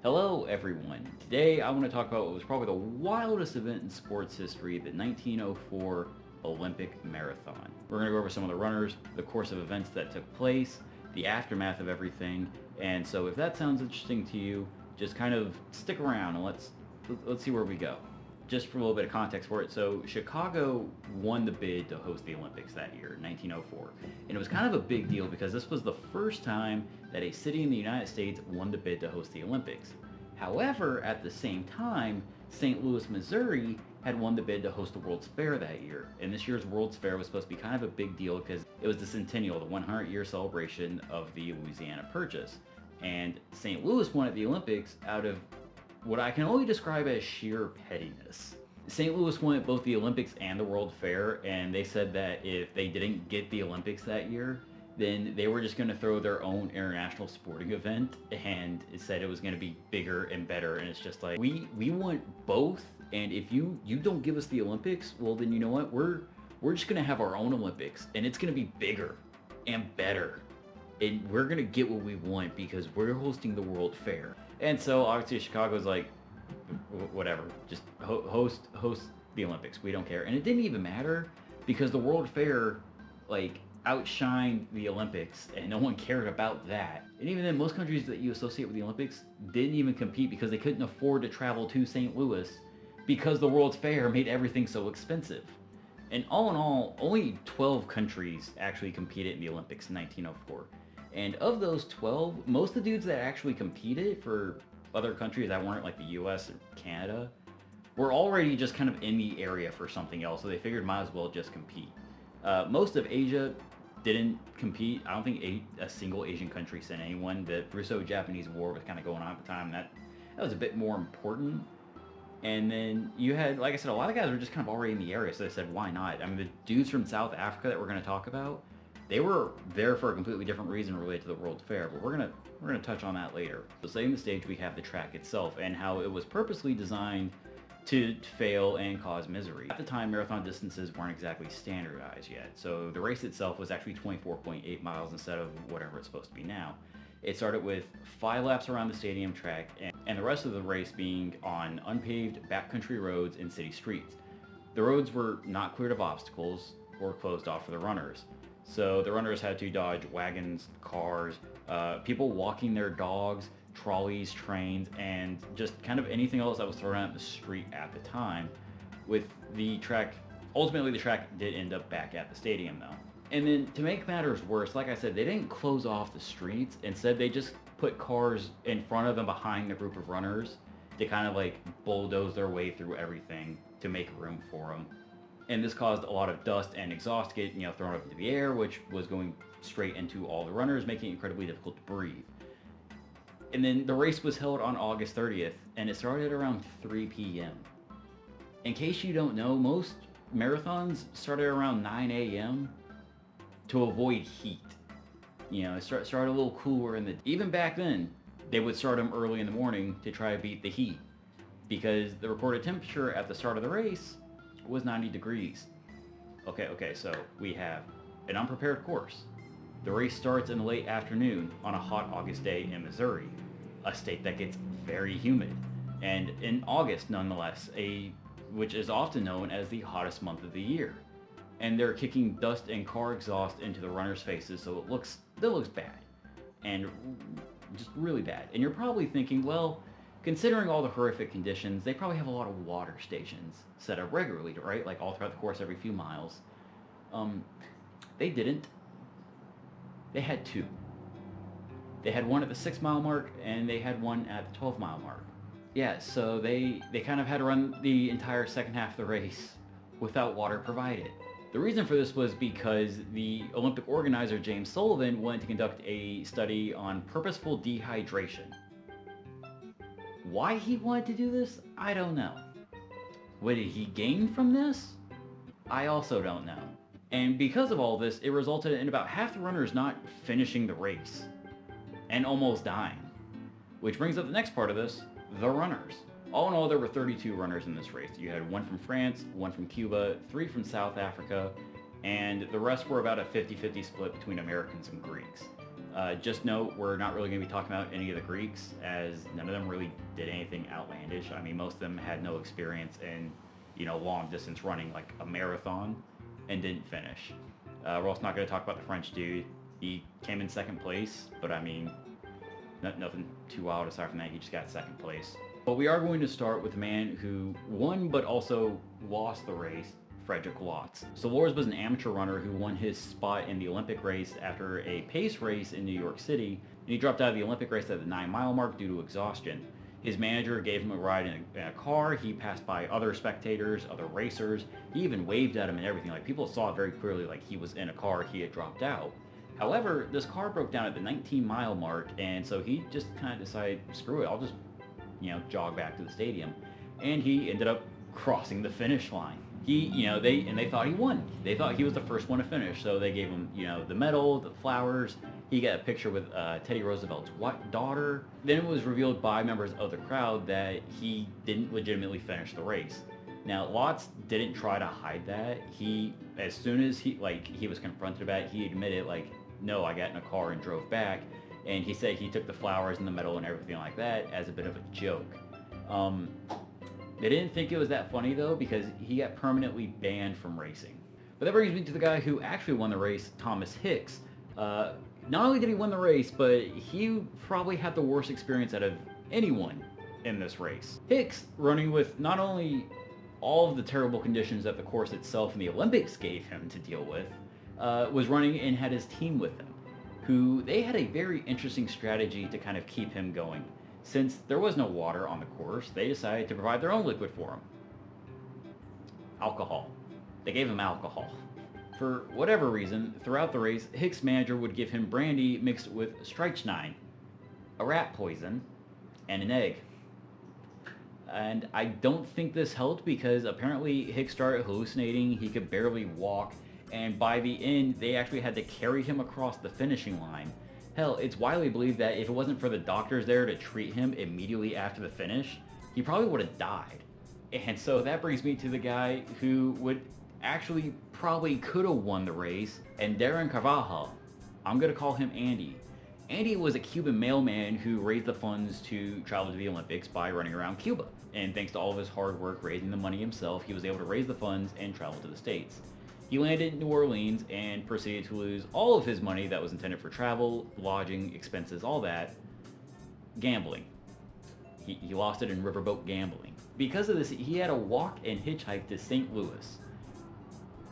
Hello everyone. Today I want to talk about what was probably the wildest event in sports history, the 1904 Olympic Marathon. We're going to go over some of the runners, the course of events that took place, the aftermath of everything, and so if that sounds interesting to you, just kind of stick around and let's see where we go. Just for a little bit of context for it, so Chicago won the bid to host the Olympics that year, 1904. And it was kind of a big deal because this was the first time that a city in the United States won the bid to host the Olympics. However, at the same time, St. Louis, Missouri had won the bid to host the World's Fair that year. And this year's World's Fair was supposed to be kind of a big deal because it was the centennial, the 100-year celebration of the Louisiana Purchase. And St. Louis won at the Olympics out of what I can only describe as sheer pettiness. St. Louis won at both the Olympics and the World Fair, and they said that if they didn't get the Olympics that year, then they were just going to throw their own international sporting event, and it said it was going to be bigger and better. And it's just like, we want both, and if you don't give us the Olympics, well then you know what, we're just going to have our own Olympics, and it's going to be bigger and better, and we're going to get what we want because we're hosting the World Fair. And so obviously Chicago's like, whatever, just host the Olympics. We don't care. And it didn't even matter because the World Fair like outshined the Olympics, and no one cared about that. And even then, most countries that you associate with the Olympics didn't even compete because they couldn't afford to travel to St. Louis because the World's Fair made everything so expensive. And all in all, only 12 countries actually competed in the Olympics in 1904. And of those 12, most of the dudes that actually competed for other countries that weren't like the US or Canada were already just kind of in the area for something else, so they figured might as well just compete. Most of Asia didn't compete. I don't think a single Asian country sent anyone. The Russo-Japanese War was kind of going on at the time. That was a bit more important. And then you had, like I said, a lot of guys were just kind of already in the area, so they said, why not? I mean, the dudes from South Africa that we're going to talk about, they were there for a completely different reason related to the World Fair, but we're gonna touch on that later. So setting the stage, we have the track itself and how it was purposely designed to fail and cause misery. At the time, marathon distances weren't exactly standardized yet, so the race itself was actually 24.8 miles instead of whatever it's supposed to be now. It started with 5 laps around the stadium track and the rest of the race being on unpaved backcountry roads and city streets. The roads were not cleared of obstacles or closed off for the runners. So the runners had to dodge wagons, cars, people walking their dogs, trolleys, trains, and just kind of anything else that was thrown out in the street at the time. With the track, ultimately the track did end up back at the stadium though. And then to make matters worse, like I said, they didn't close off the streets. Instead, they just put cars in front of and behind the group of runners to kind of like bulldoze their way through everything to make room for them. And this caused a lot of dust and exhaust to get, thrown up into the air, which was going straight into all the runners, making it incredibly difficult to breathe. And then the race was held on August 30th, and it started around 3 p.m. In case you don't know, most marathons started around 9 a.m. to avoid heat. Start a little cooler even back then, they would start them early in the morning to try to beat the heat because the recorded temperature at the start of the race was 90 degrees. Okay, so we have an unprepared course. The race starts in the late afternoon on a hot August day in Missouri, a state that gets very humid, and in August nonetheless, which is often known as the hottest month of the year. And they're kicking dust and car exhaust into the runners' faces, so it looks bad, and just really bad. And you're probably thinking, well, considering all the horrific conditions, they probably have a lot of water stations set up regularly, right? Like all throughout the course, every few miles. They didn't. They had 2. They had one at the 6-mile mark, and they had one at the 12-mile mark. Yeah, so they kind of had to run the entire second half of the race without water provided. The reason for this was because the Olympic organizer, James Sullivan, wanted to conduct a study on purposeful dehydration. Why he wanted to do this, I don't know. What did he gain from this? I also don't know. And because of all this, it resulted in about half the runners not finishing the race and almost dying. Which brings up the next part of this, the runners. All in all, there were 32 runners in this race. You had 1 from France, 1 from Cuba, 3 from South Africa, and the rest were about a 50-50 split between Americans and Greeks. Just note, we're not really going to be talking about any of the Greeks, as none of them really did anything outlandish. I mean, most of them had no experience in, long distance running, like a marathon, and didn't finish. We're also not going to talk about the French dude. He came in second place, but I mean, nothing too wild aside from that. He just got second place. But we are going to start with a man who won, but also lost the race, Frederick Lotz. So Lors was an amateur runner who won his spot in the Olympic race after a pace race in New York City, and he dropped out of the Olympic race at the 9-mile mark due to exhaustion. His manager gave him a ride in a car. He passed by other spectators, other racers. He even waved at him and everything. Like, people saw it very clearly, like he was in a car, he had dropped out. However, this car broke down at the 19-mile mark, and so he just kind of decided, screw it, I'll just, jog back to the stadium. And he ended up crossing the finish line. They thought he won. They thought he was the first one to finish, so they gave him, the medal, the flowers. He got a picture with Teddy Roosevelt's daughter. Then it was revealed by members of the crowd that he didn't legitimately finish the race. Now, Lotz didn't try to hide that. As soon as he was confronted about it, he admitted, no, I got in a car and drove back. And he said he took the flowers and the medal and everything like that as a bit of a joke. They didn't think it was that funny, though, because he got permanently banned from racing. But that brings me to the guy who actually won the race, Thomas Hicks. Not only did he win the race, but he probably had the worst experience out of anyone in this race. Hicks, running with not only all of the terrible conditions that the course itself and the Olympics gave him to deal with, was running and had his team with him, who they had a very interesting strategy to kind of keep him going. Since there was no water on the course, they decided to provide their own liquid for him. Alcohol. They gave him alcohol. For whatever reason, throughout the race, Hicks' manager would give him brandy mixed with strychnine, a rat poison, and an egg. And I don't think this helped, because apparently Hicks started hallucinating, he could barely walk, and by the end, they actually had to carry him across the finishing line. Hell, it's widely believed that if it wasn't for the doctors there to treat him immediately after the finish, he probably would have died. And so that brings me to the guy who would actually probably could have won the race, and Darren Carvajal. I'm going to call him Andy. Andy was a Cuban mailman who raised the funds to travel to the Olympics by running around Cuba. And thanks to all of his hard work raising the money himself, he was able to raise the funds and travel to the States. He landed in New Orleans and proceeded to lose all of his money that was intended for travel, lodging, expenses, all that, gambling. He lost it in riverboat gambling. Because of this, he had to walk and hitchhike to St. Louis,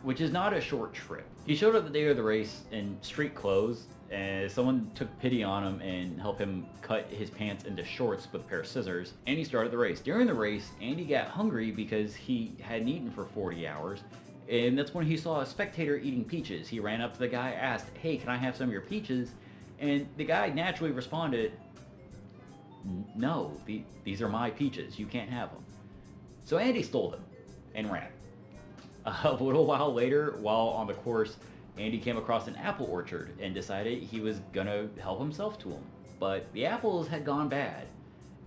which is not a short trip. He showed up the day of the race in street clothes, and someone took pity on him and helped him cut his pants into shorts with a pair of scissors, and he started the race. During the race, Andy got hungry because he hadn't eaten for 40 hours, and that's when he saw a spectator eating peaches. He ran up to the guy, asked, "Hey, can I have some of your peaches?" And the guy naturally responded, "No, these are my peaches. You can't have them." So Andy stole them and ran. A little while later, while on the course, Andy came across an apple orchard and decided he was gonna help himself to them. But the apples had gone bad,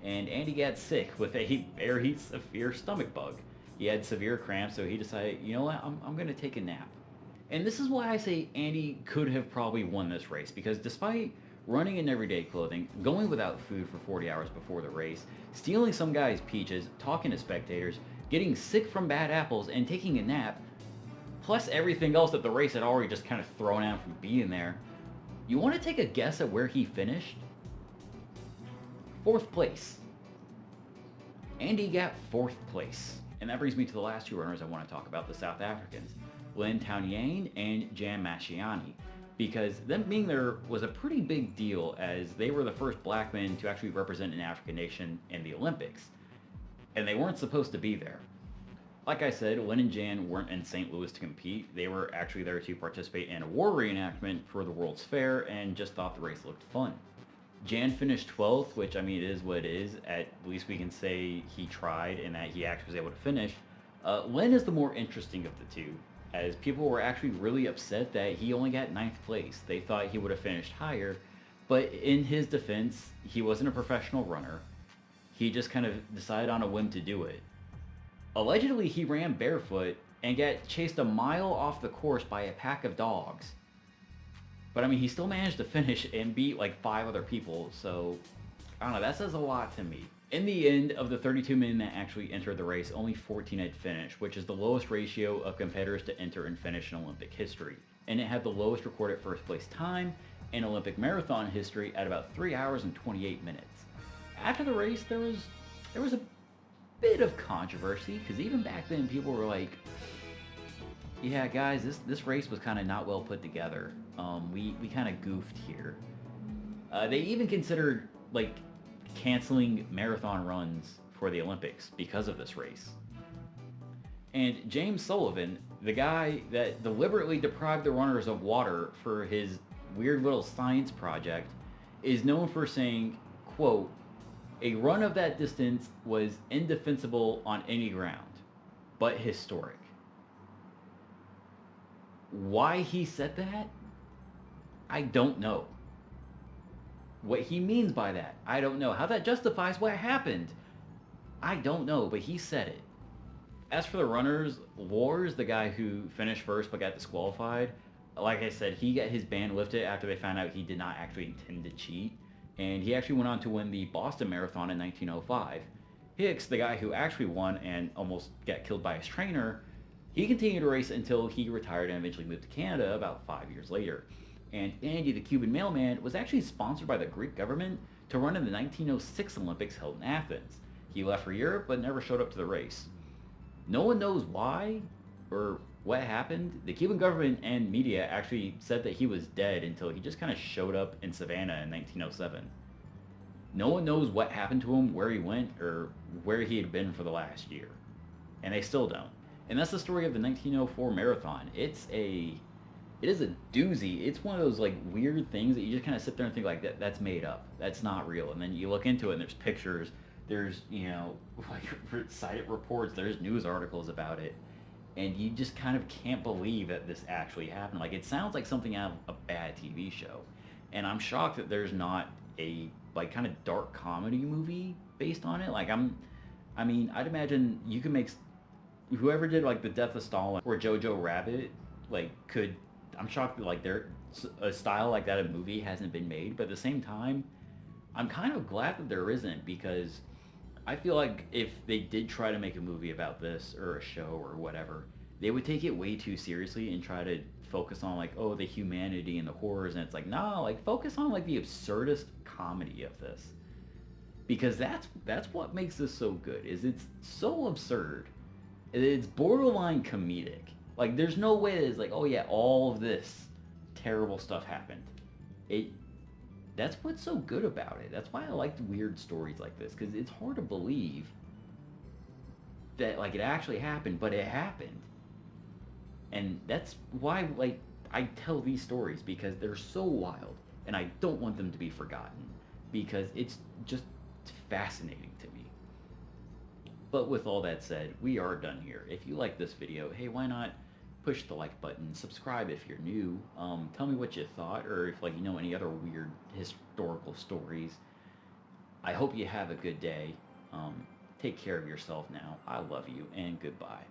and Andy got sick with a very severe stomach bug. He had severe cramps, so he decided, you know what, I'm gonna take a nap. And this is why I say Andy could have probably won this race, because despite running in everyday clothing, going without food for 40 hours before the race, stealing some guy's peaches, talking to spectators, getting sick from bad apples, and taking a nap, plus everything else that the race had already just kind of thrown out from being there, you want to take a guess at where he finished? 4th place. Andy got 4th place. And that brings me to the last two runners I want to talk about, the South Africans, Len Touniane and Jan Mashiani. Because them being there was a pretty big deal, as they were the first black men to actually represent an African nation in the Olympics. And they weren't supposed to be there. Like I said, Len and Jan weren't in St. Louis to compete. They were actually there to participate in a war reenactment for the World's Fair and just thought the race looked fun. Jan finished 12th, which, I mean, it is what it is. At least we can say he tried and that he actually was able to finish. Len is the more interesting of the two, as people were actually really upset that he only got 9th place. They thought he would have finished higher, but in his defense, he wasn't a professional runner. He just kind of decided on a whim to do it. Allegedly, he ran barefoot and got chased a mile off the course by a pack of dogs. But I mean, he still managed to finish and beat like 5 other people. So I don't know. That says a lot to me. In the end of the 32 men that actually entered the race, only 14 had finished, which is the lowest ratio of competitors to enter and finish in Olympic history. And it had the lowest recorded first place time in Olympic marathon history at about 3 hours and 28 minutes. After the race, there was a bit of controversy because even back then people were like, "Yeah, guys, this race was kind of not well put together. We kind of goofed here." They even considered like canceling marathon runs for the Olympics because of this race. And James Sullivan, the guy that deliberately deprived the runners of water for his weird little science project, is known for saying, quote, "A run of that distance was indefensible on any ground, but historic." Why he said that, I don't know. What he means by that, I don't know. How that justifies what happened, I don't know, but he said it. As for the runners, Wars, the guy who finished first but got disqualified, like I said, he got his ban lifted after they found out he did not actually intend to cheat, and he actually went on to win the Boston Marathon in 1905. Hicks, the guy who actually won and almost got killed by his trainer, he continued to race until he retired and eventually moved to Canada about 5 years later. And Andy, the Cuban mailman, was actually sponsored by the Greek government to run in the 1906 Olympics held in Athens. He left for Europe but never showed up to the race. No one knows why or what happened. The Cuban government and media actually said that he was dead until he just kind of showed up in Savannah in 1907. No one knows what happened to him, where he went, or where he had been for the last year. And they still don't. And that's the story of the 1904 marathon. It is a doozy. It's one of those like weird things that you just kind of sit there and think like that's made up. That's not real. And then you look into it and there's pictures, there's, like cited reports, there's news articles about it. And you just kind of can't believe that this actually happened. Like it sounds like something out of a bad TV show. And I'm shocked that there's not a like kind of dark comedy movie based on it. I'd imagine you could make whoever did like The Death of Stalin or Jojo Rabbit I'm shocked that like a style like that of movie hasn't been made, but at the same time, I'm kind of glad that there isn't, because I feel like if they did try to make a movie about this or a show or whatever, they would take it way too seriously and try to focus on like, oh, the humanity and the horrors, and it's like, nah, like focus on like the absurdist comedy of this, because that's what makes this so good. Is it's so absurd, it's borderline comedic. Like, there's no way that it's like, oh yeah, all of this terrible stuff happened. That's what's so good about it. That's why I like weird stories like this, because it's hard to believe that, like, it actually happened, but it happened. And that's why, like, I tell these stories, because they're so wild, and I don't want them to be forgotten, because it's just fascinating to me. But with all that said, we are done here. If you like this video, hey, why not push the like button, subscribe if you're new, tell me what you thought, or if like you know any other weird historical stories. I hope you have a good day. Take care of yourself now. I love you, and goodbye.